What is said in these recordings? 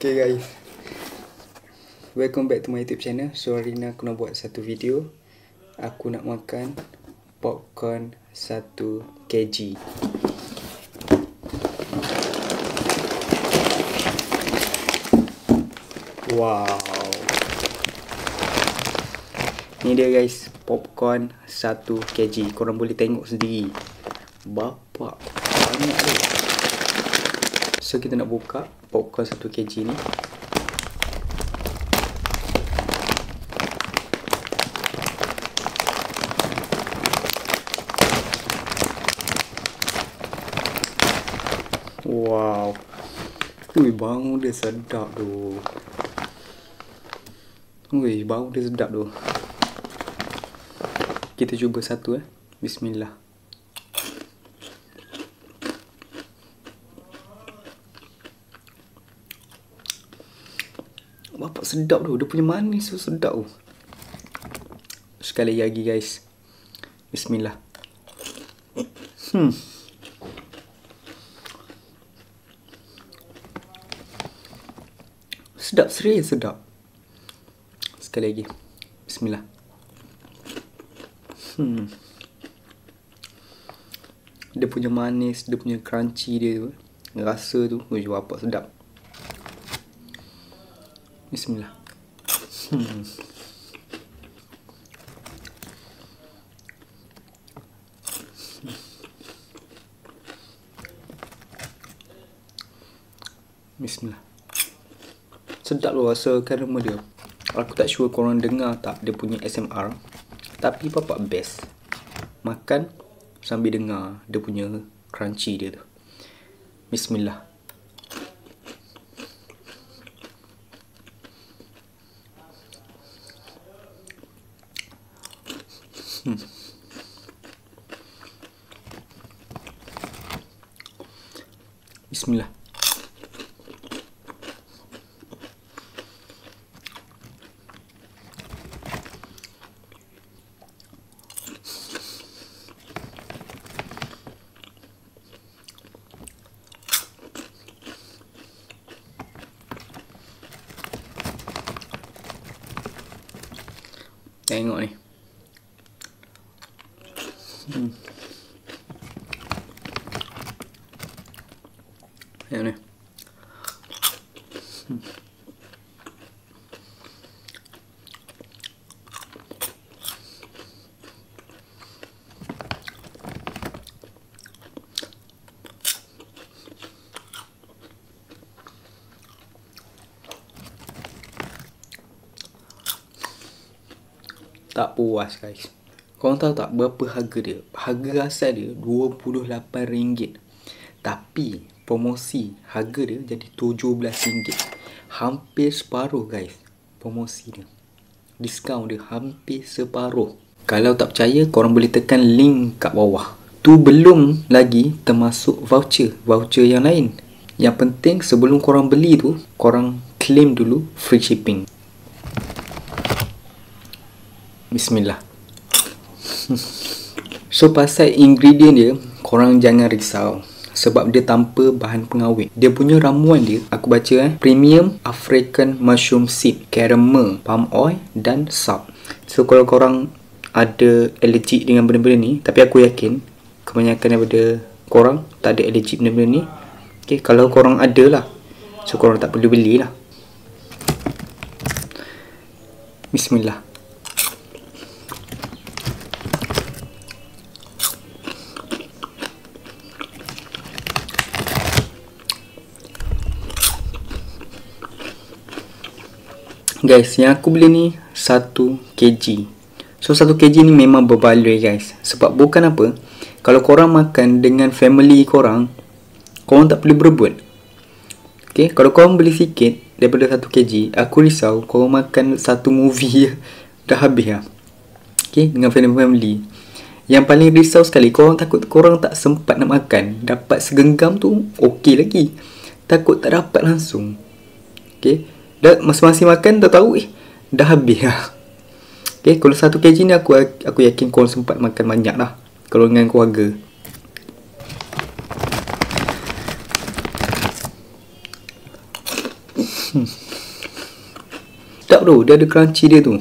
Okay guys, welcome back to my YouTube channel. So hari ni aku nak buat satu video. Aku nak makan popcorn 1 kg. Wow, ni dia guys, popcorn 1 kg. Korang boleh tengok sendiri. Bapak, banyak tu. So kita nak buka popcorn 1 kg ni. Wow, ui, bau dia sedap tu. Ui, bau dia sedap tu. Kita cuba satu Bismillah. Bapak sedap tu. Dia punya manis tu sedap tu. Sekali lagi guys. Bismillah. Sedap, serius sedap. Sekali lagi. Bismillah. Dia punya manis, dia punya crunchy dia tu. Rasa tu, bapak sedap. Bismillah. Bismillah. Sedap lu rasa karma dia. Aku tak sure korang dengar tak dia punya ASMR. Tapi bapak best. Makan sambil dengar dia punya crunchy dia tu. Bismillah. Bismillah. Tengok ni. Tengok ni. Tak puas guys. Korang tahu tak berapa harga dia? Harga asal dia RM28. Tapi promosi harga dia jadi RM17. Hampir separuh guys. Promosi dia. Diskaun dia hampir separuh. Kalau tak percaya, korang boleh tekan link kat bawah. Tu belum lagi termasuk voucher. Voucher yang lain. Yang penting sebelum korang beli tu, korang claim dulu free shipping. Bismillah. So pasal ingredient dia, korang jangan risau. Sebab dia tanpa bahan pengawet. Dia punya ramuan dia, aku baca Premium African Mushroom Seed, Caramel, Palm Oil dan Salt. So kalau korang ada allergic dengan benda-benda ni, tapi aku yakin kebanyakan daripada korang tak ada allergic benda-benda ni. Okay, kalau korang ada lah, so korang tak perlu belilah. Bismillah. Guys, yang aku beli ni 1 kg. So 1 kg ni memang berbaloi guys. Sebab bukan apa, kalau korang makan dengan family korang, korang tak perlu berebut. Okay, kalau korang beli sikit daripada 1 kg, aku risau korang makan satu movie dah habis lah. Okay, dengan family. Yang paling risau sekali, korang takut korang tak sempat nak makan. Dapat segenggam tu okey lagi. Takut tak dapat langsung. Okay, dah masing-masing makan tak tahu dah habis lah. Okay, kalau 1 kg ni aku yakin korang sempat makan banyak lah kalau dengan keluarga. Tak bro, dia ada crunchy dia tu.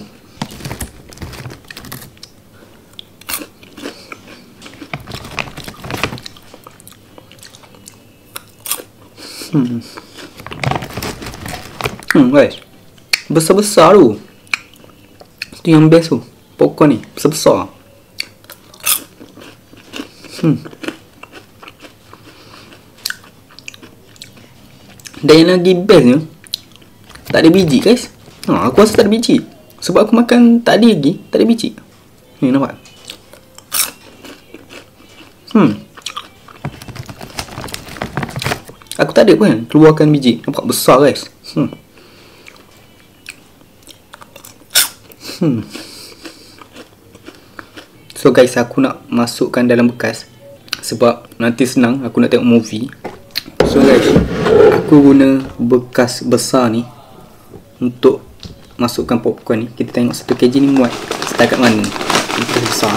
Guys, besar-besar tu. Itu yang best tu. Popcorn ni besar-besar. Dan yang lagi bestnya, tak ada biji guys. Aku rasa tak ada biji. Sebab aku makan tadi lagi, tak ada biji. Ni nampak. Aku tak ada pun kan keluarkan biji. Nampak besar guys. So guys, aku nak masukkan dalam bekas sebab nanti senang aku nak tengok movie. So guys, aku guna bekas besar ni untuk masukkan popcorn ni. Kita tengok 1 kg ni muat setakat mana. Bekas besar.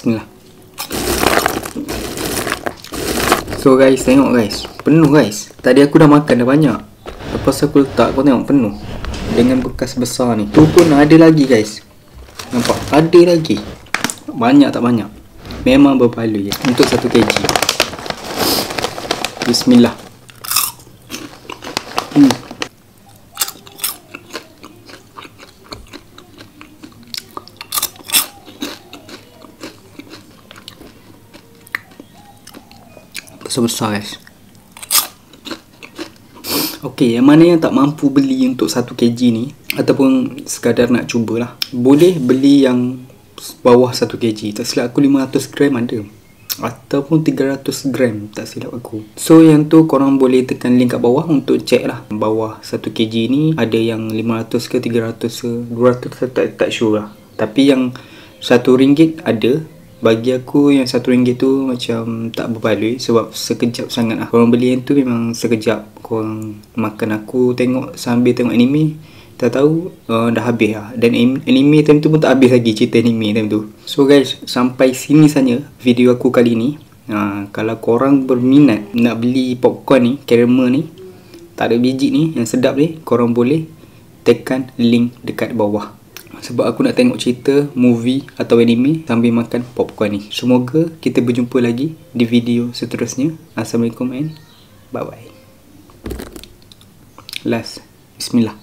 Bismillah. So guys, tengok guys, penuh guys. Tadi aku dah makan dah banyak. Lepas aku letak, kau tengok penuh dengan bekas besar ni. Tu pun ada lagi guys. Nampak? Ada lagi. Banyak tak banyak. Memang berbaloi ya. Untuk 1 kg. Bismillah. Besar guys. Okey, yang mana yang tak mampu beli untuk 1 kg ni ataupun sekadar nak cubalah, boleh beli yang bawah 1 kg. Tak silap aku 500 gram ada, ataupun 300 gram tak silap aku. So yang tu korang boleh tekan link kat bawah untuk check lah. Bawah 1 kg ni ada yang 500 ke 300 ke 200 tak sure lah. Tapi yang RM1 ada. Bagi aku yang RM1 tu macam tak berbaloi sebab sekejap sangat lah. Korang beli yang tu memang sekejap. Korang makan, aku tengok sambil tengok anime, tak tahu dah habis lah. Dan anime time tu pun tak habis lagi, cerita anime time tu. So guys, sampai sini saja video aku kali ni. Kalau korang berminat nak beli popcorn ni, caramel ni, tak ada biji ni, yang sedap ni, korang boleh tekan link dekat bawah. Sebab aku nak tengok cerita, movie atau anime sambil makan popcorn ni. Semoga kita berjumpa lagi di video seterusnya. Assalamualaikum and bye bye. Last, bismillah.